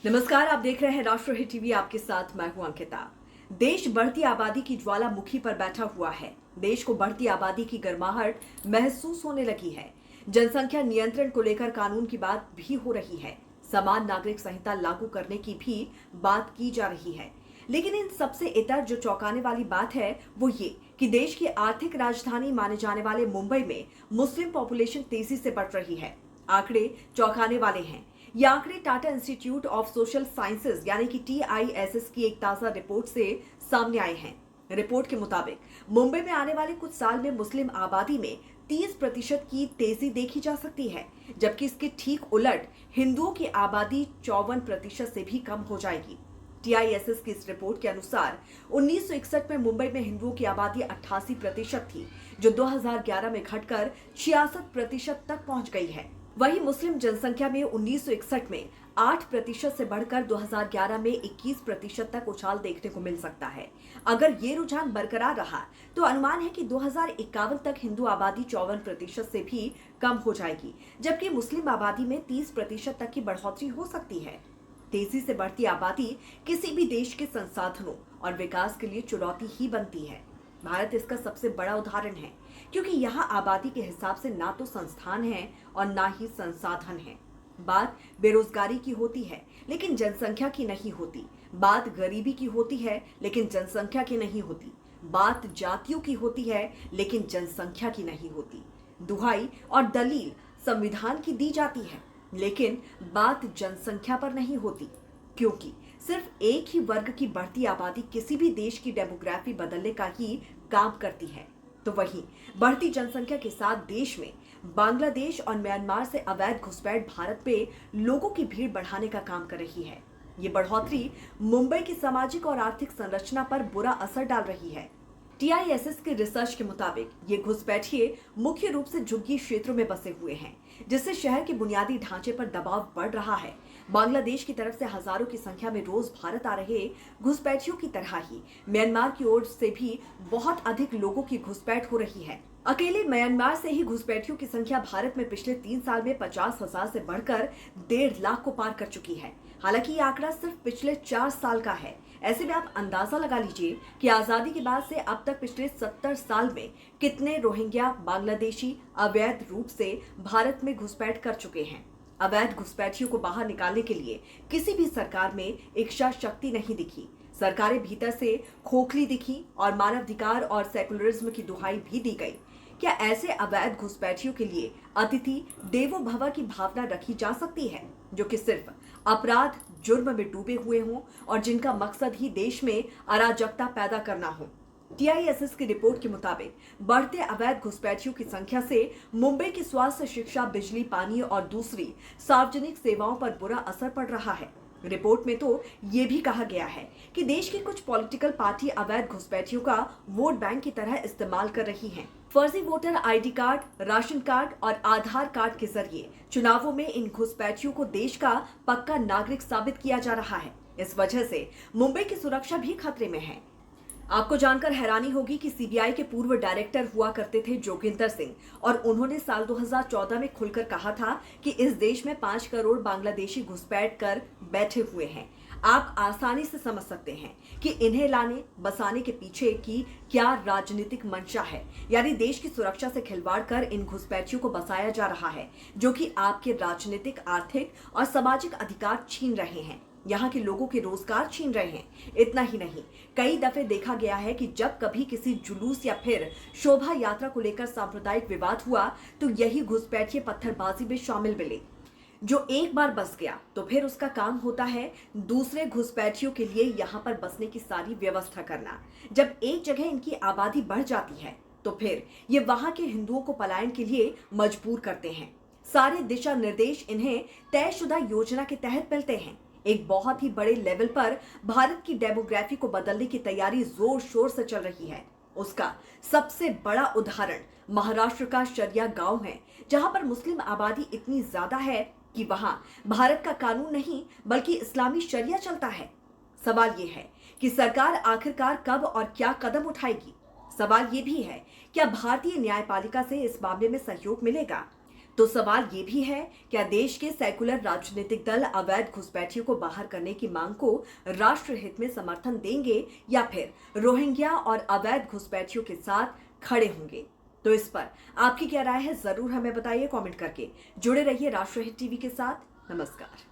नमस्कार, आप देख रहे हैं राष्ट्रहित टीवी। आपके साथ मैं हूं अंकिता। देश बढ़ती आबादी की ज्वालामुखी पर बैठा हुआ है। देश को बढ़ती आबादी की गर्माहट महसूस होने लगी है। जनसंख्या नियंत्रण को लेकर कानून की बात भी हो रही है। समान नागरिक संहिता लागू करने की भी बात की जा रही है। लेकिन इन सबसे इतर जो चौंकाने वाली बात है वो ये कि देश की आर्थिक राजधानी माने जाने वाले मुंबई में मुस्लिम पॉपुलेशन तेजी से बढ़ रही है। आंकड़े चौंकाने वाले हैं। ये आंकड़े Tata institute of social sciences यानी कि TISS की एक ताजा रिपोर्ट से सामने आए हैं। रिपोर्ट के मुताबिक मुंबई में आने वाले कुछ साल में मुस्लिम आबादी में 30% की तेजी देखी जा सकती है, जबकि इसके ठीक उलट हिंदुओं की आबादी 54% से भी कम हो जाएगी। TISS की इस रिपोर्ट के अनुसार 1961 में मुंबई में हिंदुओं की आबादी 88% थी, जो 2011 में घटकर 66% तक पहुंच गई है। वहीं मुस्लिम जनसंख्या में 1961 में 8% से बढ़कर 2011 में 21% तक उछाल देखने को मिल सकता है। अगर ये रुझान बरकरार रहा तो अनुमान है कि 2051 तक हिंदू आबादी 54% से भी कम हो जाएगी, जबकि मुस्लिम आबादी में 30% तक की बढ़ोतरी हो सकती है। तेजी से बढ़ती आबादी किसी भी देश के संसाधनों और विकास के लिए चुनौती ही बनती है। भारत इसका सबसे बड़ा उदाहरण है, क्योंकि यहाँ आबादी के हिसाब से ना तो संस्थान है और ना ही संसाधन है। बात बेरोजगारी की होती है लेकिन जनसंख्या की नहीं होती। बात गरीबी की होती है लेकिन जनसंख्या की नहीं होती। बात जातियों की होती है लेकिन जनसंख्या की नहीं होती। दुहाई और दलील संविधान की दी जाती है, लेकिन बात जनसंख्या पर नहीं होती, क्योंकि सिर्फ एक ही वर्ग की बढ़ती आबादी किसी भी देश की डेमोग्राफी बदलने का ही काम करती है। तो वहीं बढ़ती जनसंख्या के साथ देश में बांग्लादेश और म्यांमार से अवैध घुसपैठ भारत पे लोगों की भीड़ बढ़ाने का काम कर रही है। ये बढ़ोतरी मुंबई की सामाजिक और आर्थिक संरचना पर बुरा असर डाल रही है। TISS के रिसर्च के मुताबिक ये घुसपैठिए मुख्य रूप से झुग्गी क्षेत्रों में बसे हुए हैं, जिससे शहर के बुनियादी ढांचे पर दबाव बढ़ रहा है। बांग्लादेश की तरफ से हजारों की संख्या में रोज भारत आ रहे घुसपैठियों की तरह ही म्यांमार की ओर से भी बहुत अधिक लोगों की घुसपैठ हो रही है। अकेले म्यांमार से ही घुसपैठियों की संख्या भारत में पिछले 3 साल में 50,000 से बढ़कर 1.5 लाख को पार कर चुकी है। हालांकि ये आंकड़ा सिर्फ पिछले 4 साल का है। ऐसे में आप अंदाजा लगा लीजिए कि आजादी के बाद से अब तक पिछले 70 साल में कितने रोहिंग्या बांग्लादेशी अवैध रूप से भारत में घुसपैठ कर चुके हैं। अवैध घुसपैठियों को बाहर निकालने के लिए किसी भी सरकार में इच्छा शक्ति नहीं दिखी। सरकारें भीतर से खोखली दिखी और मानवाधिकार और सेकुलरिज्म की दुहाई भी दी गई। क्या ऐसे अवैध घुसपैठियों के लिए अतिथि देवो भव की भावना रखी जा सकती है, जो कि सिर्फ अपराध जुर्म में डूबे हुए हों और जिनका मकसद ही देश में अराजकता पैदा करना हो? TISS की रिपोर्ट के मुताबिक बढ़ते अवैध घुसपैठियों की संख्या से मुंबई की स्वास्थ्य, शिक्षा, बिजली, पानी और दूसरी सार्वजनिक सेवाओं पर बुरा असर पड़ रहा है। रिपोर्ट में तो ये भी कहा गया है कि देश की कुछ पॉलिटिकल पार्टी अवैध घुसपैठियों का वोट बैंक की तरह इस्तेमाल कर रही हैं। फर्जी voter ID card, ration card और आधार कार्ड के जरिए चुनावों में इन घुसपैठियों को देश का पक्का नागरिक साबित किया जा रहा है। इस वजह से मुंबई की सुरक्षा भी खतरे में है। आपको जानकर हैरानी होगी कि CBI के पूर्व डायरेक्टर हुआ करते थे जोगिंदर सिंह, और उन्होंने साल 2014 में खुलकर कहा था कि इस देश में 5 करोड़ बांग्लादेशी घुसपैठ कर बैठे हुए हैं। आप आसानी से समझ सकते हैं कि इन्हें लाने बसाने के पीछे की क्या राजनीतिक मंशा है। यानी देश की सुरक्षा से खिलवाड़ कर इन घुसपैठियों को बसाया जा रहा है, जो कि आपके राजनीतिक, आर्थिक और सामाजिक अधिकार छीन रहे हैं। यहाँ के लोगों के रोजगार छीन रहे हैं। इतना ही नहीं, कई दफे देखा गया है कि जब कभी किसी जुलूस या फिर शोभा यात्रा को लेकर सांप्रदायिक विवाद हुआ तो यही घुसपैठिए पत्थरबाजी में शामिल मिले। जो एक बार बस गया तो फिर उसका काम होता है दूसरे घुसपैठियों के लिए यहाँ पर बसने की सारी व्यवस्था करना। जब एक जगह इनकी आबादी बढ़ जाती है तो फिर ये वहां के हिंदुओं को पलायन के लिए मजबूर करते हैं। सारे दिशा निर्देश इन्हें तयशुदा योजना के तहत मिलते हैं। एक बहुत ही बड़े लेवल पर भारत की डेमोग्राफी को बदलने की तैयारी जोर शोर से चल रही है। उसका सबसे बड़ा उदाहरण महाराष्ट्र का शरिया गांव है, जहां पर मुस्लिम आबादी इतनी ज्यादा है कि वहां भारत का कानून नहीं बल्कि इस्लामी शरिया चलता है। सवाल यह है कि सरकार आखिरकार कब और क्या कदम उठाएगी। सवाल यह भी है, क्या भारतीय न्यायपालिका से इस मामले में सहयोग मिलेगा? तो सवाल ये भी है, क्या देश के सेकुलर राजनीतिक दल अवैध घुसपैठियों को बाहर करने की मांग को राष्ट्रहित में समर्थन देंगे या फिर रोहिंग्या और अवैध घुसपैठियों के साथ खड़े होंगे? तो इस पर आपकी क्या राय है, जरूर हमें बताइए कमेंट करके। जुड़े रहिए राष्ट्रहित टीवी के साथ। नमस्कार।